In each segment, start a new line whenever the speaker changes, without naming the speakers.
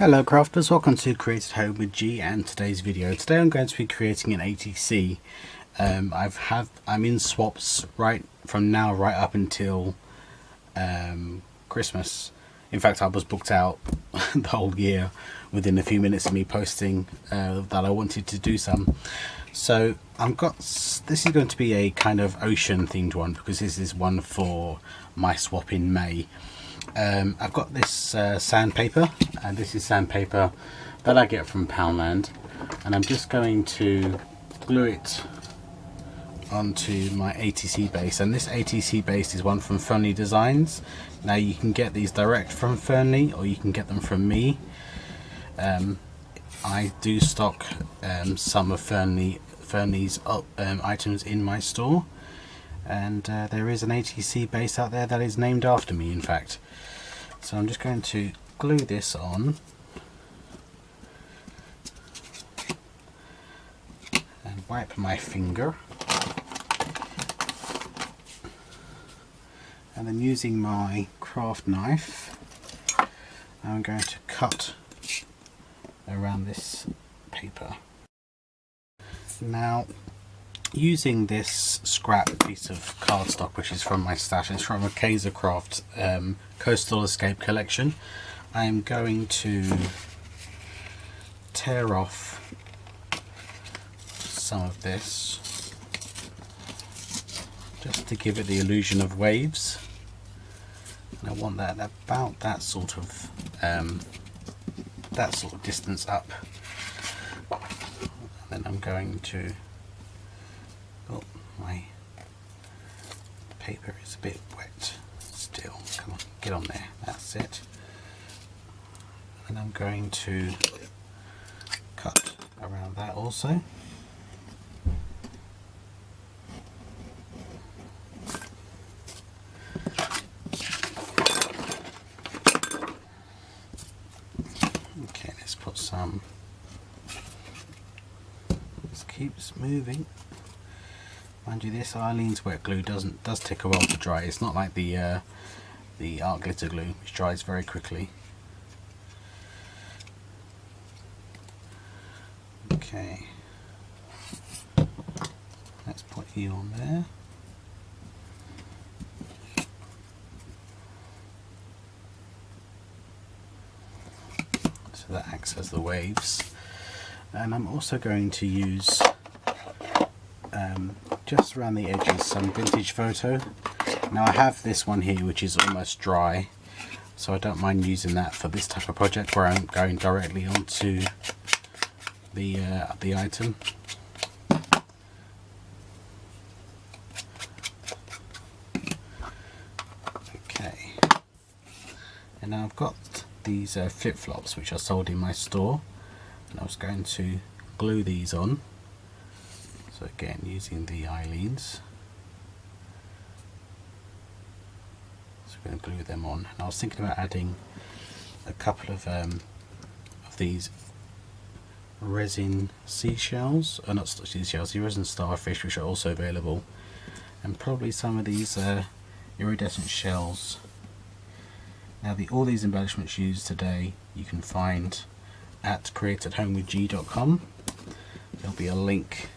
Hello crafters, welcome to Created Home with G and today's video. Today I'm going to be creating an ATC. I'm in swaps right from now right up until Christmas. In fact, I was booked out the whole year within a few minutes of me posting that I wanted to do some. So this is going to be a kind of ocean themed one because this is one for my swap in May. I've got this sandpaper, and this is sandpaper that I get from Poundland, and I'm just going to glue it onto my ATC base. And this ATC base is one from Fernley Designs. Now you can get these direct from Fernley or you can get them from me. I do stock some of Fernley's items in my store, and there is an ATC base out there that is named after me, in fact. So I'm just going to glue this on and wipe my finger, and then using my craft knife I'm going to cut around this paper. Now, using this scrap piece of cardstock, which is from my stash, it's from a Kaiser Craft Coastal Escape collection, I am going to tear off some of this just to give it the illusion of waves. And I want that about that sort of distance up. And then I'm going to, oh, my paper is a bit wet still, come on, get on there, that's it. And I'm going to cut around that also. Okay, let's put some, this keeps moving. Mind you, this Eileen's wet glue does take a while to dry. It's not like the art glitter glue, which dries very quickly. Okay, let's put you on there. So that acts as the waves. And I'm also going to use just around the edges some vintage photo. Now I have this one here which is almost dry, so I don't mind using that for this type of project where I'm going directly onto the item. Okay, and now I've got these flip-flops which are sold in my store, and I was going to glue these on. So again, using the Eileen's, so we're going to glue them on. And I was thinking about adding a couple of these resin seashells, or not seashells, the resin starfish, which are also available, and probably some of these iridescent shells. Now all these embellishments used today you can find at createdhomewithg.com. There'll be a link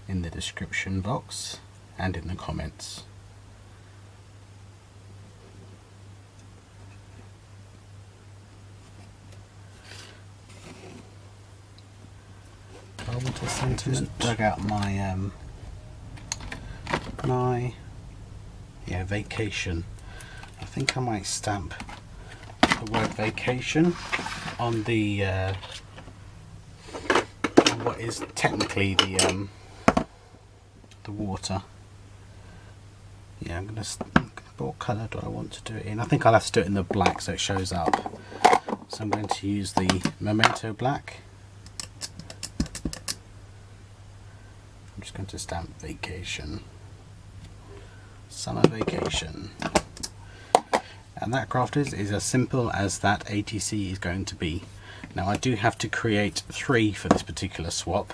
in the description box and in the comments. I want to just dug out my vacation. I think I might stamp the word vacation on the on what is technically the water. Yeah, I'm gonna. What colour do I want to do it in? I think I'll have to do it in the black so it shows up. So I'm going to use the Memento black. I'm just going to stamp vacation, summer vacation. And that, crafters, is as simple as that ATC is going to be. Now I do have to create 3 for this particular swap.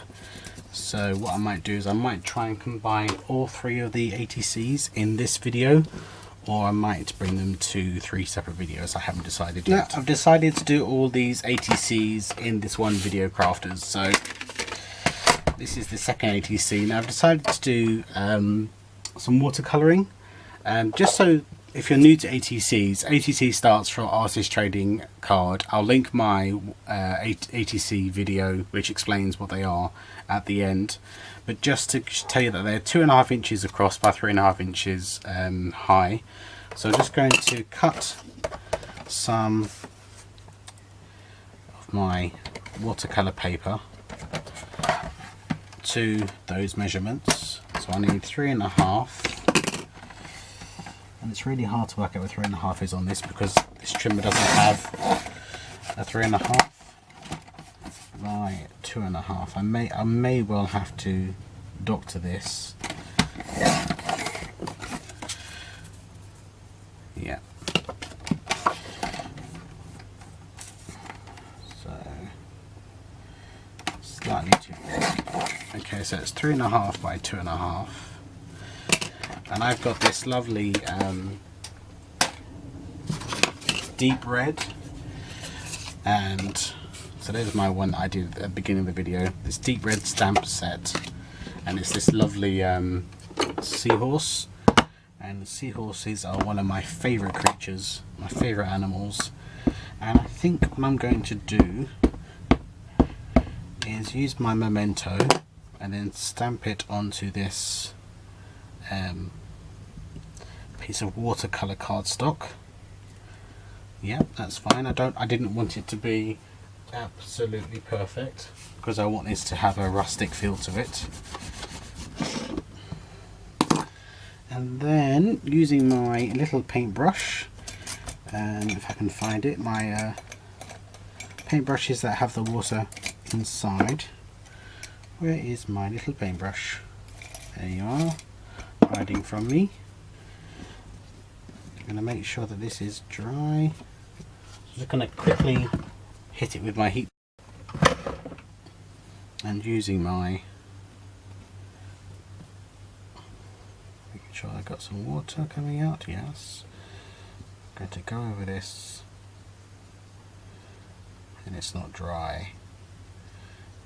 So what I might do is I might try and combine all 3 of the ATCs in this video, or I might bring them to 3 separate videos. I haven't decided yet. I've decided to do all these ATCs in this one video, crafters. So this is the second ATC. Now I've decided to do some watercolouring, just so if you're new to ATCs, ATC starts from Artist Trading Card. I'll link my ATC video which explains what they are at the end, but just to tell you that they're 2.5 inches across by 3.5 inches high. So I'm just going to cut some of my watercolour paper to those measurements. So I need 3.5. And it's really hard to work out what 3.5 is on this because this trimmer doesn't have a 3.5 by 2.5. I may well have to doctor this. Yeah. So slightly too big. Okay, so it's 3.5 by 2.5. And I've got this lovely deep red, and so there's my one that I did at the beginning of the video, this deep red stamp set, and it's this lovely seahorse, and seahorses are one of my favourite creatures, my favourite animals, and I think what I'm going to do is use my memento and then stamp it onto this piece of watercolor cardstock. Yeah, that's fine. I didn't want it to be absolutely perfect because I want this to have a rustic feel to it. And then using my little paintbrush, and if I can find it, my paintbrushes that have the water inside. Where is my little paintbrush? There you are, hiding from me. I'm going to make sure that this is dry. I'm just going to quickly hit it with my heat and using my, making sure I've got some water coming out. Yes, I'm going to go over this, and it's not dry.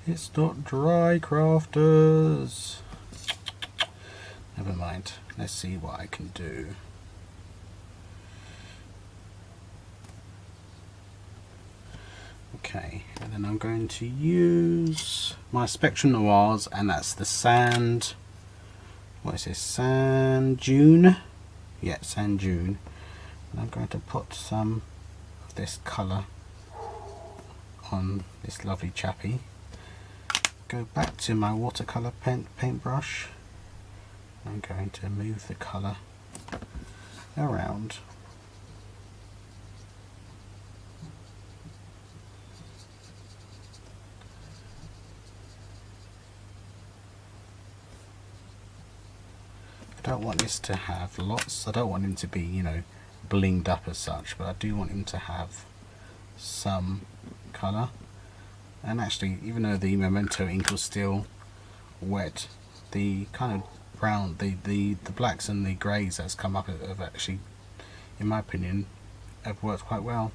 It's not dry, crafters. Never mind. Let's see what I can do. Okay, and then I'm going to use my Spectrum Noirs, and that's the sand. What is this? Sand Dune? Yeah, Sand Dune. And I'm going to put some of this colour on this lovely chappy. Go back to my watercolour paintbrush. I'm going to move the colour around. I don't want this to have lots, I don't want him to be, you know, blinged up as such, but I do want him to have some colour. And actually, even though the Memento ink was still wet, the kind of brown, the blacks and the greys that's come up have actually, in my opinion, have worked quite well.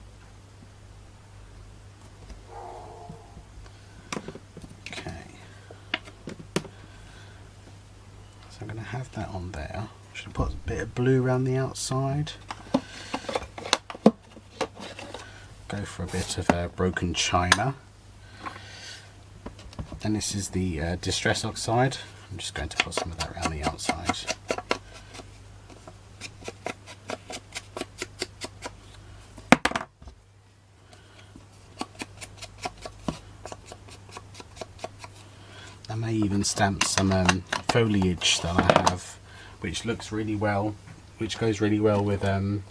I'm going to have that on there. Should put a bit of blue around the outside. Go for a bit of broken china. And this is the distress oxide. I'm just going to put some of that around the outside. I may even stamp some foliage that I have, which looks really well, which goes really well with kind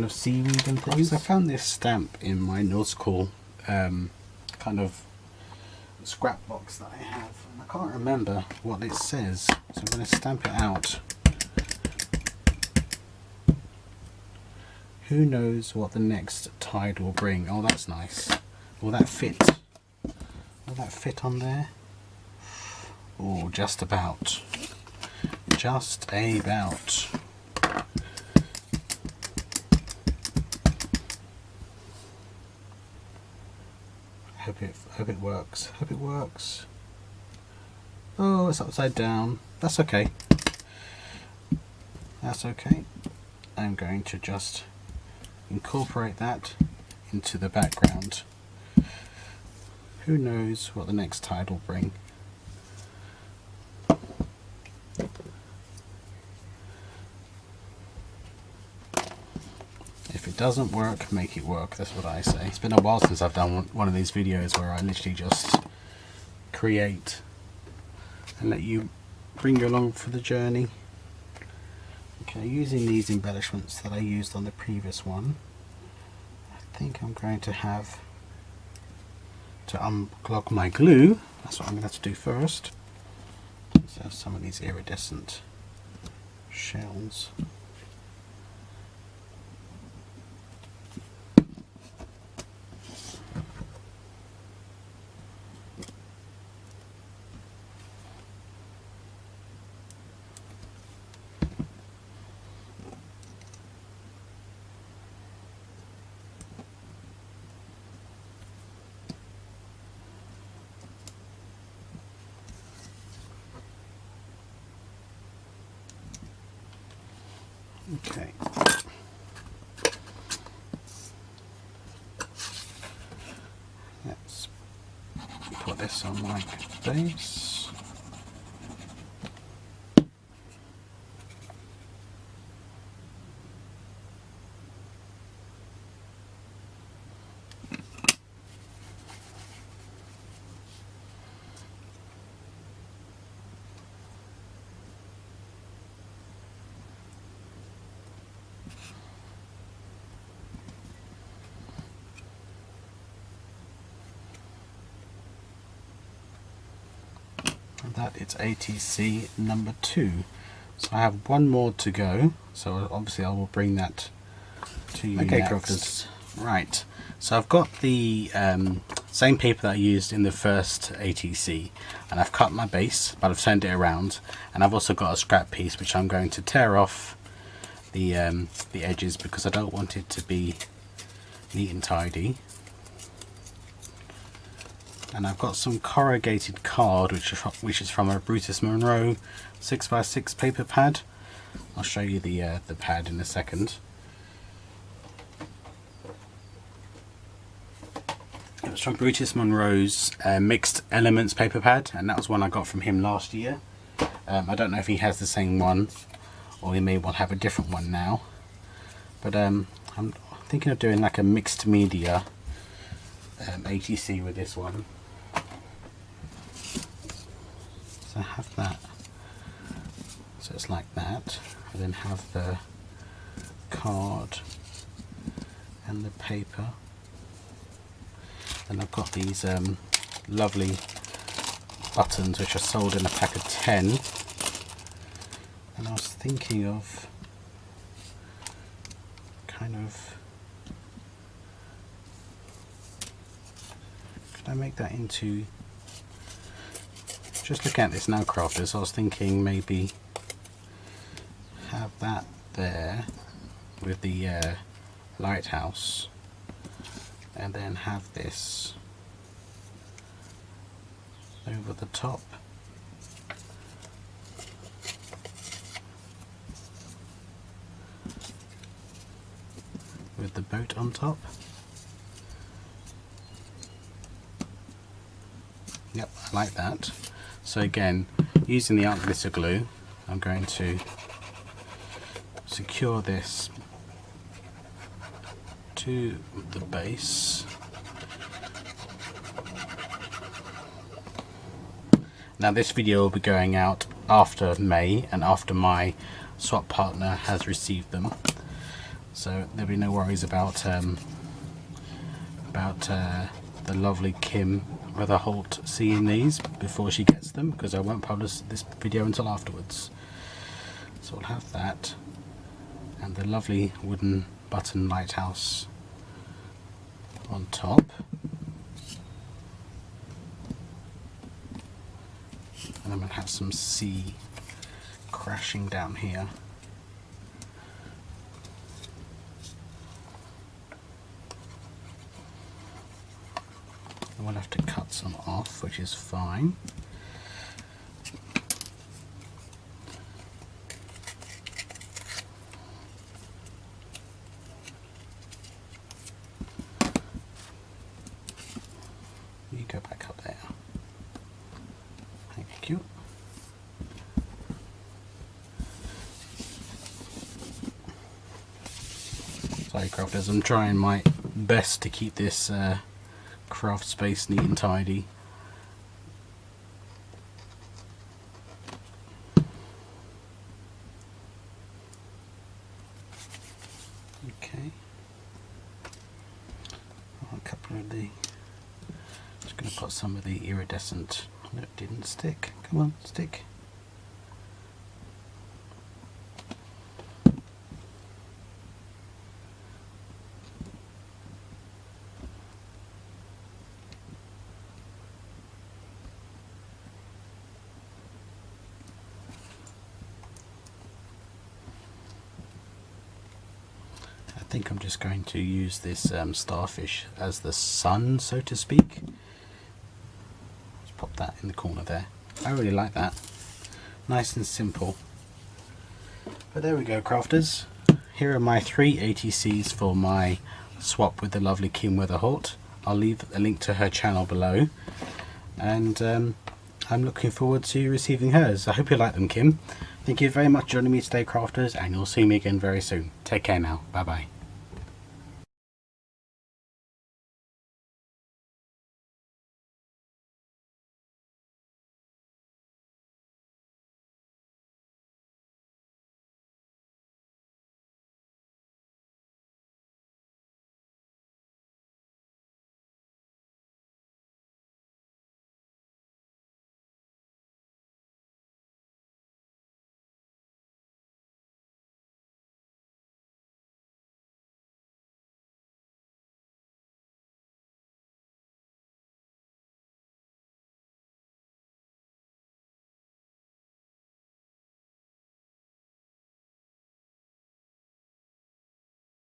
of seaweed and things. I found this stamp in my nautical kind of scrap box that I have, and I can't remember what it says, so I'm going to stamp it out. Who knows what the next tide will bring? Oh, that's nice. Will that fit? Will that fit on there? Oh, just about. Just about. hope it works. Hope it works. Oh, it's upside down. That's okay. That's okay. I'm going to just incorporate that into the background. Who knows what the next tide will bring. If it doesn't work, make it work. That's what I say. It's been a while since I've done one of these videos where I literally just create and let you bring you along for the journey. Okay, using these embellishments that I used on the previous one, I think I'm going to have to unclog my glue. That's what I'm going to have to do first. Let's have some of these iridescent shells. Okay. Let's put this on like base. That it's ATC number 2. So I have one more to go, so obviously I will bring that to you next. Right, so I've got the same paper that I used in the first ATC, and I've cut my base, but I've turned it around, and I've also got a scrap piece which I'm going to tear off the edges because I don't want it to be neat and tidy. And I've got some corrugated card which is from a Brutus Monroe 6x6 paper pad. I'll show you the pad in a second. It was from Brutus Monroe's Mixed Elements paper pad, and that was one I got from him last year. I don't know if he has the same one, or he may well have a different one now. But I'm thinking of doing like a mixed media ATC with this one. So I have that, so it's like that. I then have the card and the paper, and I've got these lovely buttons which are sold in a pack of 10, and I was thinking of kind of, could I make that into, just looking at this now, crafters, I was thinking maybe have that there with the lighthouse, and then have this over the top. With the boat on top. Yep, I like that. So again, using the art glitter glue, I'm going to secure this to the base. Now this video will be going out after May and after my swap partner has received them, so there'll be no worries about the lovely Kim Weatherholt seeing these before she gets them, because I won't publish this video until afterwards. So we'll have that, and the lovely wooden button lighthouse on top, and I'm going to have some sea crashing down here. I will have to cut some off, which is fine. You go back up there. Thank you. Sorry crafters, I'm trying my best to keep this craft space neat and tidy. Okay. A couple of the... Just going to put some of the iridescent... No, it didn't stick. Come on, stick. I think I'm just going to use this starfish as the sun, so to speak. Let's pop that in the corner there. I really like that. Nice and simple. But there we go, crafters. Here are my 3 ATCs for my swap with the lovely Kim Weatherholt. I'll leave a link to her channel below. And I'm looking forward to receiving hers. I hope you like them, Kim. Thank you very much for joining me today, crafters, and you'll see me again very soon. Take care now. Bye bye.